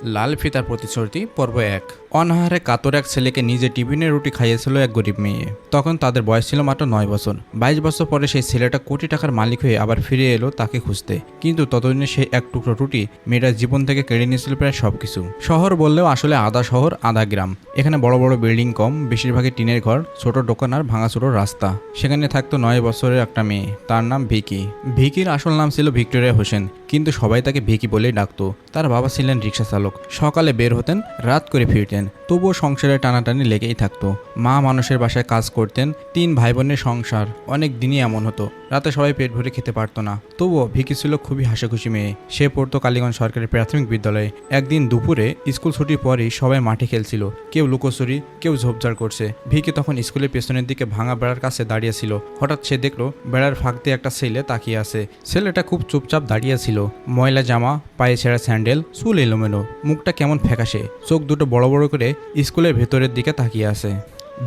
লাল ফিতার প্রতিশ্রুতি পর্ব ১। অনাহারে কাতর এক ছেলেকে নিজে টিফিনের রুটি খাইয়েছিল এক গরিব মেয়ে। তখন তাদের বয়স ছিল মাত্র ৯ বছর। ২২ বছর পরে সেই ছেলেটা কোটি টাকার মালিক হয়ে আবার ফিরে এলো তাকে খুঁজতে। কিন্তু ততদিনে সেই এক টুকরো রুটি মেয়েটার জীবন থেকে কেড়ে নিয়েছিল প্রায় সবকিছু। শহর বললেও আসলে আধা শহর আধা গ্রাম। এখানে বড় বড় বিল্ডিং কম, বেশিরভাগই টিনের ঘর, ছোট দোকান আর ভাঙাচোরো রাস্তা। সেখানে থাকতো ৯ বছরের একটা মেয়ে, তার নাম ভিকি। ভিকির আসল নাম ছিল ভিক্টোরিয়া হোসেন, কিন্তু সবাই তাকে ভিকি বলেই ডাকতো। তার বাবা ছিলেন রিক্সা চালক। সকালে বের হতেন, রাত করে ফিরতেন, তবুও সংসারে টানাটানি লেগেই থাকতো। মা মানুষের বাসায় কাজ করতেন। ৩ ভাই বোনের সংসার। অনেক দিনই এমন হতো, রাতে সবাই পেট ভরে খেতে পারতো না। তবুও ভিকি ছিল খুবই হাসিখুশি মেয়ে। সে পড়তো কালীগঞ্জ সরকারি প্রাথমিক বিদ্যালয়ে। একদিন দুপুরে স্কুল ছুটির পরেই সবাই মাঠে খেলছিল। কেউ লুকোচুরি, কেউ ঝোপঝাড় করছে। ভিকি তখন স্কুলের পেছনের দিকে ভাঙা বেড়ার কাছে দাঁড়িয়েছিল। হঠাৎ সে দেখলো বেড়ার ফাঁক দিয়ে একটা ছেলে তাকিয়ে আছে। ছেলেটা খুব চুপচাপ দাঁড়িয়ে ছিল। ময়লা জামা, পায়ে ছেঁড়া স্যান্ডেল, চুল এলোমেলো, মুখটা কেমন ফ্যাকাশে, চোখ দুটো বড় বড় করে স্কুলের ভেতরের দিকে তাকিয়ে আছে।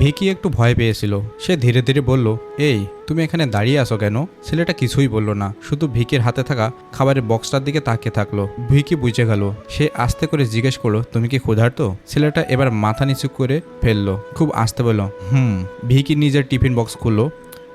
ভিকি একটু ভয় পেয়েছিল। সে ধীরে ধীরে বলল, এই তুমি এখানে দাঁড়িয়ে আছো কেন? ছেলেটা কিছুই বলল না, শুধু ভিকির হাতে থাকা খাবারের বক্সটার দিকে তাকিয়ে থাকলো। ভিকি বুঝে গেল। সে আস্তে করে জিজ্ঞেস করলো, তুমি কি ক্ষুধার্ত? ছেলেটা এবার মাথা নিচু করে ফেললো। খুব আস্তে বলল, ভিকি নিজের টিফিন বক্স খুললো।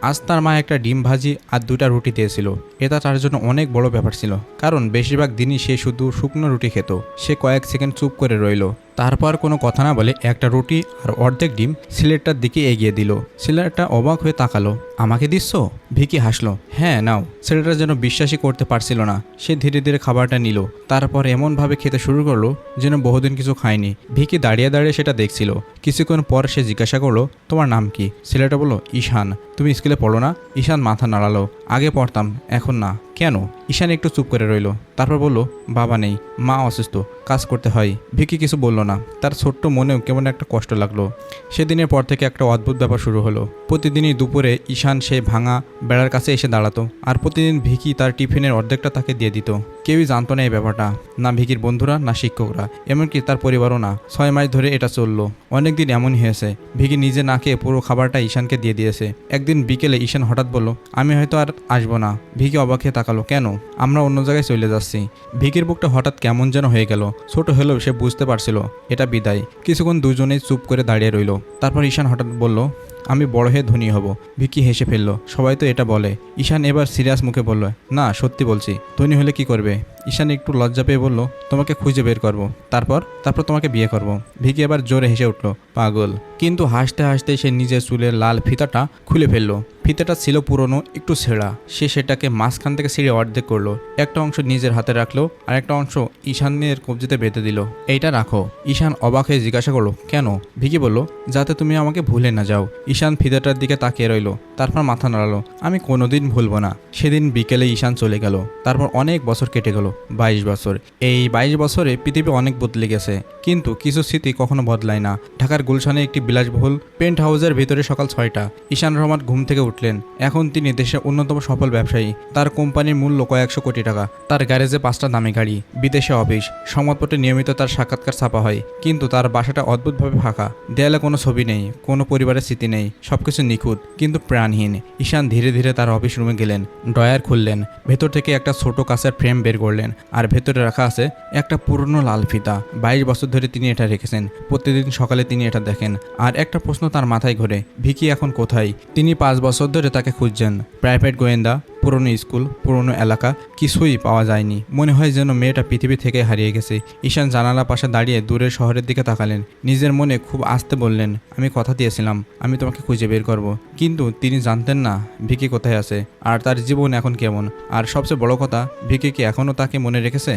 আজ তার মা একটা ডিম ভাজি আর 2টা রুটি দিয়েছিল। এটা তার জন্য অনেক বড় ব্যাপার ছিল, কারণ বেশিরভাগ দিনই সে শুধু শুকনো রুটি খেত। সে কয়েক সেকেন্ড চুপ করে রইল, তারপর কোনো কথা না বলে একটা রুটি আর অর্ধেক ডিম ছেলেটার দিকে এগিয়ে দিল। ছেলেটা অবাক হয়ে তাকালো। আমাকে দিচ্ছ? ভিকি হাসলো। হ্যাঁ, নাও। ছেলেটা যেন বিশ্বাসই করতে পারছিল না। সে ধীরে ধীরে খাবারটা নিল, তারপর এমনভাবে খেতে শুরু করলো যেন বহুদিন কিছু খায়নি। ভিকি দাঁড়িয়ে দাঁড়িয়ে সেটা দেখছিল। কিছুক্ষণ পর সে জিজ্ঞাসা করলো, তোমার নাম কি? ছেলেটা বলল, ঈশান। তুমি স্কুলে পড়ো না? ঈশান মাথা নাড়ালো। আগে পড়তাম, এখন না। কেন? ঈশান একটু চুপ করে রইল, তারপর বলল, বাবা নেই, মা অসুস্থ, কাজ করতে হয়। ভিকি কিছু বলল না। তার ছোট্ট মনেও কেমন একটা কষ্ট লাগলো। সেদিনের পর থেকে একটা অদ্ভুত ব্যাপার শুরু হলো। প্রতিদিনই দুপুরে ঈশান সেই ভাঙা বেড়ার কাছে এসে দাঁড়াতো, আর প্রতিদিন ভিকি তার টিফিনের অর্ধেকটা তাকে দিয়ে দিত। কেউই জানতো না এই ব্যাপারটা, না ভিকির বন্ধুরা, না শিক্ষকরা, এমনকি তার পরিবারও না। 6 মাস ধরে এটা চললো। অনেকদিন এমনই হয়েছে। ভিকি নিজে না খেয়ে পুরো খাবারটা ঈশানকে দিয়ে দিয়েছে। একদিন বিকেলে ঈশান হঠাৎ বলল, আমি হয়তো আর আসবো না। ভিকি অবাক হয়ে তাকালো, কেন? আমরা অন্য জায়গায় চলে যাচ্ছি। ভিকির বুকটা হঠাৎ কেমন যেন হয়ে গেল। ছোট হলেও সে বুঝতে পারছিল এটা বিদায়। কিছুক্ষণ দুজনেই চুপ করে দাঁড়িয়ে রইল। তারপর ঈশান হঠাৎ বলল, আমি বড় হয়ে ধনী হব। ভিকি হেসে ফেলল। সবাই তো এটা বলে। ঈশান এবার সিরিয়াস মুখে বলল, না, সত্যি বলছি। ধনী হলে কি করবে? ঈশান একটু লজ্জা পেয়ে বলল, তোমাকে খুঁজে বের করব, তারপর তোমাকে বিয়ে করব। ভিকি এবার জোরে হেসে উঠল, পাগল। কিন্তু হাসতে হাসতে সে নিজের চুলের লাল ফিতাটা খুলে ফেলল। ফিতাটা ছিল পুরনো, একটু ছেঁড়া। সে সেটাকে মাঝখান থেকে ছিঁড়ে অর্ধেক করলো। একটা অংশ নিজের হাতে রাখলো, আর একটা অংশ ঈশানের কবজিতে বেঁধে দিল। এইটা রাখো। ঈশান অবাক হয়ে জিজ্ঞাসা করলো, কেন? ভিকি বলল, যাতে তুমি আমাকে ভুলে না যাও। ঈশান ফিতাটার দিকে তাকিয়ে রইল, তারপর মাথা নাড়ালো, আমি কোনোদিন ভুলবো না। সেদিন বিকেলে ঈশান চলে গেল। তারপর অনেক বছর কেটে গেল, 22 বছর। এই 22 বছরে পৃথিবী অনেক বদলে গেছে, কিন্তু কিছু স্মৃতি কখনো বদলায় না। ঢাকার গুলশানে একটি বিলাসবহুল পেন্ট হাউসের ভেতরে সকাল 6টা। ঈশান রহমান ঘুম থেকে উঠলেন। এখন তিনি দেশের অন্যতম সফল ব্যবসায়ী। তার কোম্পানির মূল্য কয়েকশো কোটি টাকা। তার গ্যারেজে 5টা দামি গাড়ি, বিদেশে অফিস, সংবাদপত্রে নিয়মিত তার সাক্ষাৎকার ছাপা হয়। কিন্তু তার বাসাটা অদ্ভুতভাবে ফাঁকা। দেয়ালে কোনো ছবি নেই, কোনো পরিবারের স্মৃতি নেই, সবকিছু নিখুঁত কিন্তু প্রাণহীন। ঈশান ধীরে ধীরে তার অফিস রুমে গেলেন। ড্রয়ার খুললেন, ভেতর থেকে একটা ছোট কাঁচের ফ্রেম বের করলেন, আর ভেতরে রাখা আছে একটা পুরনো লাল ফিতা। 22 বছর ধরে তিনি এটা রেখেছেন। প্রতিদিন সকালে তিনি এটা দেখেন, আর একটা প্রশ্ন তার মাথায় ঘোরে, ভিকি এখন কোথায়? তিনি 5 বছর ধরে তাকে খুঁজছেন। প্রাইভেট গোয়েন্দা, পুরনো স্কুল, পুরনো এলাকা, কিছুই পাওয়া যায়নি। মনে হয় যেন মেয়েটা পৃথিবী থেকে হারিয়ে গেছে। ঈশান জানালা পাশে দাঁড়িয়ে দূরের শহরের দিকে তাকালেন। নিজের মনে খুব আস্তে বললেন, আমি কথা দিয়েছিলাম, আমি তোমাকে খুঁজে বের করব। কিন্তু তিনি জানতেন না ভিকি কোথায় আছে, আর তার জীবন এখন কেমন। আর সবচেয়ে বড় কথা, ভিকি কি এখনও তাকে মনে রেখেছে?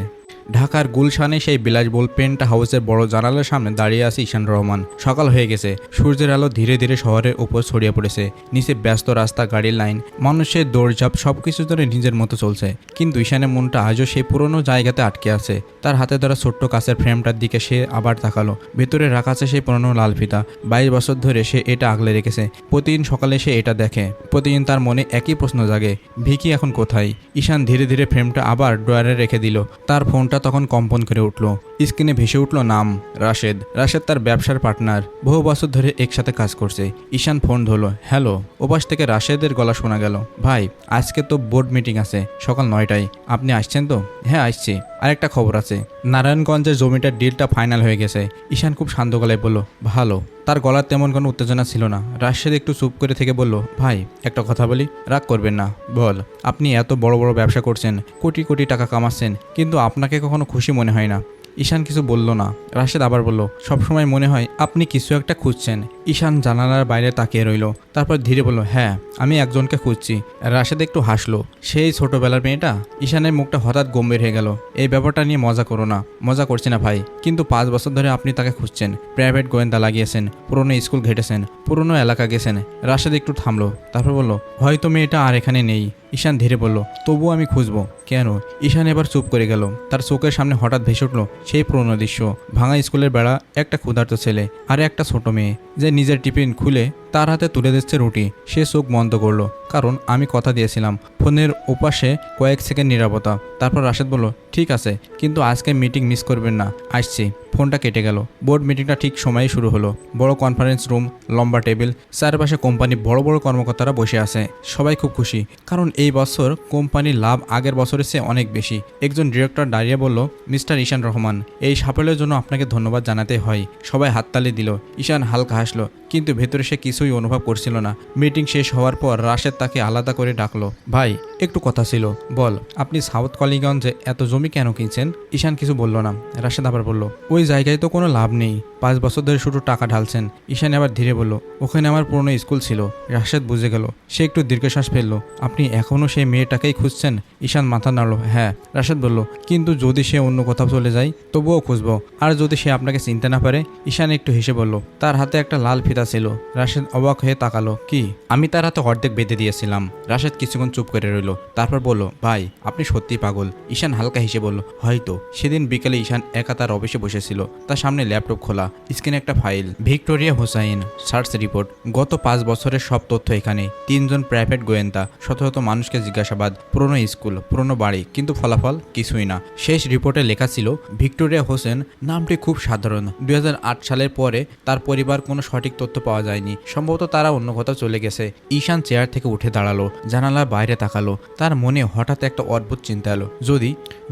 ঢাকার গুলশানে সেই বিলাসবহুল পেন্ট হাউসের বড় জানালার সামনে দাঁড়িয়ে আছে ঈশান রহমান। সকাল হয়ে গেছে। সূর্যের আলো ধীরে ধীরে শহরের উপর ছড়িয়ে পড়েছে। নিচে ব্যস্ত রাস্তা, গাড়ির লাইন, মানুষের দৌড়ঝাঁপ, সবকিছু ধরে নিজের মতো চলছে। কিন্তু ঈশানের মনটা আজও সেই পুরনো জায়গাতে আটকে আছে। তার হাতে ধরা ছোট্ট কাছের ফ্রেমটার দিকে সে আবার তাকালো। ভেতরে রাখা আছে সেই পুরনো লাল ফিতা। 22 বছর ধরে সে এটা আগলে রেখেছে। প্রতিদিন সকালে সে এটা দেখে। প্রতিদিন তার মনে একই প্রশ্ন জাগে, ভিকি এখন কোথায়? ঈশান ধীরে ধীরে ফ্রেমটা আবার ড্রয়ারে রেখে দিল। তার ফোনটা তখন কম্পন করে উঠল। স্ক্রিনে ভেসে উঠল নাম রাশেদ। রাশেদ তার ব্যবসার পার্টনার, বহু বছর ধরে একসাথে কাজ করছে। ঈশান ফোন ধরল। হ্যালো। ওপাশ থেকে রাশেদের গলা শোনা গেল। ভাই, আজকে তো বোর্ড মিটিং আছে সকাল 9টায়, আপনি আসছেন তো? হ্যাঁ আসছি। আরেকটা খবর আছে, নারায়ণগঞ্জের জমিটার ডিলটা ফাইনাল হয়ে গেছে। ঈশান খুব শান্ত গলায় বলল, ভালো। তার গলার তেমন কোনো উত্তেজনা ছিল না। রাশেদ একটু চুপ করে থেকে বলল, ভাই একটা কথা বলি, রাগ করবেন না। বল। আপনি এত বড় বড় ব্যবসা করছেন, কোটি কোটি টাকা কামাচ্ছেন, কিন্তু আপনাকে কখনো খুশি মনে হয় না। ঈশান কিছু বলল না। রাশেদ আবার বলল, সবসময় মনে হয় আপনি কিছু একটা খুঁজছেন। ঈশান জানালার বাইরে তাকিয়ে রইল, তারপর ধীরে বলল, হ্যাঁ আমি একজনকে খুঁজছি। রাশেদ একটু হাসলো। সেই ছোটবেলার মেয়েটা? ঈশানের মুখটা হঠাৎ গম্ভীর হয়ে গেল। এই ব্যাপারটা নিয়ে মজা করো না। মজা করছি না ভাই, কিন্তু 5 বছর ধরে আপনি তাকে খুঁজছেন, প্রাইভেট গোয়েন্দা লাগিয়েছেন, পুরনো স্কুল ঘেটেছেন, পুরনো এলাকা গেছেন। রাশেদ একটু থামলো, তারপর বলল, হয়তো মেয়েটা আর এখানে নেই। ঈশান ধীরে বলল, তবুও আমি খুঁজবো। কেন? ঈশান এবার চুপ করে গেল। তার চোখের সামনে হঠাৎ ভেসে উঠল সেই পুরনো দৃশ্য, ভাঙা স্কুলের বেড়া, একটা ক্ষুধার্ত ছেলে আর একটা ছোট মেয়ে যে নিজের টিফিন খুলে তার হাতে তুলে দিচ্ছে রুটি। সে চোখ বন্ধ করলো, কারণ আমি কথা দিয়েছিলাম। ফোনের ওপাশে কয়েক সেকেন্ড নীরবতা। তারপর রাশেদ বলল, ঠিক আছে, কিন্তু আজকে মিটিং মিস করবেন না। আসছি। ফোনটা কেটে গেল। বোর্ড মিটিংটা ঠিক সময়ে শুরু হলো। বড় কনফারেন্স রুম, লম্বা টেবিল, চারপাশে কোম্পানি বড় বড় কর্মকর্তারা বসে আছে। সবাই খুব খুশি, কারণ এই বছর কোম্পানির লাভ আগের বছরের চেয়ে অনেক বেশি। একজন ডিরেক্টর দাঁড়িয়ে বলল, মিস্টার ঈশান রহমান, এই সাফল্যের জন্য আপনাকে ধন্যবাদ জানাতে হয়। সবাই হাততালি দিল। ঈশান হালকা হাসলো, কিন্তু ভেতরে সে কিছুই অনুভব করছিল না। মিটিং শেষ হওয়ার পর রাশেদ তাকে আলাদা করে ডাকলো। ভাই, একটু কথা ছিল। বল। আপনি সাউথ কলিগঞ্জে এত জমি কেন কিনছেন? ঈশান কিছু বলল না। রাশেদ আবার বলল, ওই জায়গায় তো কোনো লাভ নেই, 5 বছর ধরে শুধু টাকা ঢালছেন। ঈশান আবার ধীরে বলল, ওখানে আমার পুরনো স্কুল ছিল। রাশেদ বুঝে গেল। সে একটু দীর্ঘশ্বাস ফেললো। আপনি এখনও সেই মেয়েটাকেই খুঁজছেন? ঈশান মাথা নাড়ল। হ্যাঁ। রাশেদ বলল, কিন্তু যদি সে অন্য কোথাও চলে যায়? তবুও খুঁজবো। আর যদি সে আপনাকে চিনতে না পারে? ঈশান একটু হেসে বলল। তার হাতে একটা লাল ফিতা ছিল। রাশেদ অবাক হয়ে তাকালো। কি? আমি তার হাতে অর্ধেক বেঁধে দিয়েছিলাম। রাশেদ কিছুক্ষণ চুপ করে রইল, তারপর বলল, ভাই আপনি সত্যিই পাগল। ঈশান হালকা হেসে বলল, হয়তো। সেদিন বিকেলে ঈশান একা তার অফিসে বসেছিল। তার সামনে ল্যাপটপ খোলা, স্ক্রিনে একটা file. Victoria Hossain search report. গত 5 বছরের সব তথ্য এখানে। 3 জন প্রাইভেট গোয়েন্দা, শত শত মানুষকে জিজ্ঞাসাবাদ, পুরনো স্কুল, পুরনো বাড়ি, কিন্তু ফলাফল কিছুই না। শেষ রিপোর্টে লেখা ছিল, ভিক্টোরিয়া হোসেন নামটি খুব সাধারণ। 2008 সালের পরে তার পরিবার কোনো সঠিক তথ্য পাওয়া যায়নি। সম্ভবত তারা অন্য কোথাও চলে গেছে। ঈশান চেয়ার থেকে উঠে দাঁড়ালো, জানালার বাইরে তাকালো। তার মনে হঠাৎ একটা অদ্ভুত চিন্তা এলো।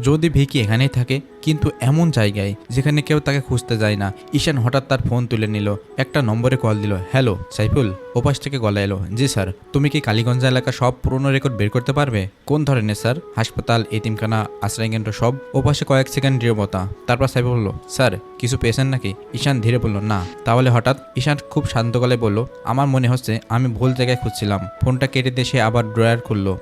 যদি ভিকি এখানেই থাকে, কিন্তু এমন জায়গায় যেখানে কেউ তাকে খুঁজতে যায় না। ঈশান হঠাৎ তার ফোন তুলে নিল, একটা নম্বরে কল দিল। হ্যালো সাইফুল। ওপাশ থেকে গলা এলো, জি স্যার। তুমি কি কালীগঞ্জ এলাকা সব পুরনো রেকর্ড বের করতে পারবে? কোন ধরনের স্যার? হাসপাতাল, এতিমখানা, আশ্রয়কেন্দ্র সব? ওপাশে কয়েক সেকেন্ড নীরবতা। তারপর সাইফুল বলল, স্যার কিছু পেয়েছেন নাকি? ঈশান ধীরে বলল, না। তাহলে হঠাৎ? ঈশান খুব শান্ত গলায় বলল, আমার মনে হচ্ছে আমি ভুল জায়গায় খুঁজছিলাম। ফোনটা কেটে দিয়ে সে আবার ড্রয়ার খুললো,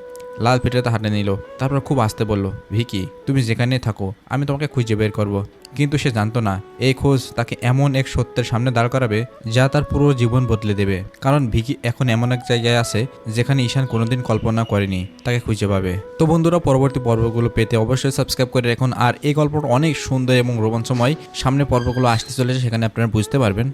লাল ফিতাটা হাতে নিল। তারপর খুব আস্তে বলল, ভিকি তুমি যেখানে থাকো আমি তোমাকে খুঁজে বের করব। কিন্তু সে জানতো না এই খোঁজ তাকে এমন এক সত্যের সামনে দাঁড় করাবে যা তার পুরো জীবন বদলে দেবে। কারণ ভিকি এখন এমন এক জায়গায় আছে যেখানে ঈশান কোনোদিন কল্পনা করেনি তাকে খুঁজে পাবে। তো বন্ধুরা, পরবর্তী পর্বগুলো পেতে অবশ্যই সাবস্ক্রাইব করে রাখুন। আর এই গল্পটা অনেক সুন্দর এবং রোমাঞ্চময়। সামনে পর্বগুলো আসতে চলেছে, সেখানে আপনারা বুঝতে পারবেন।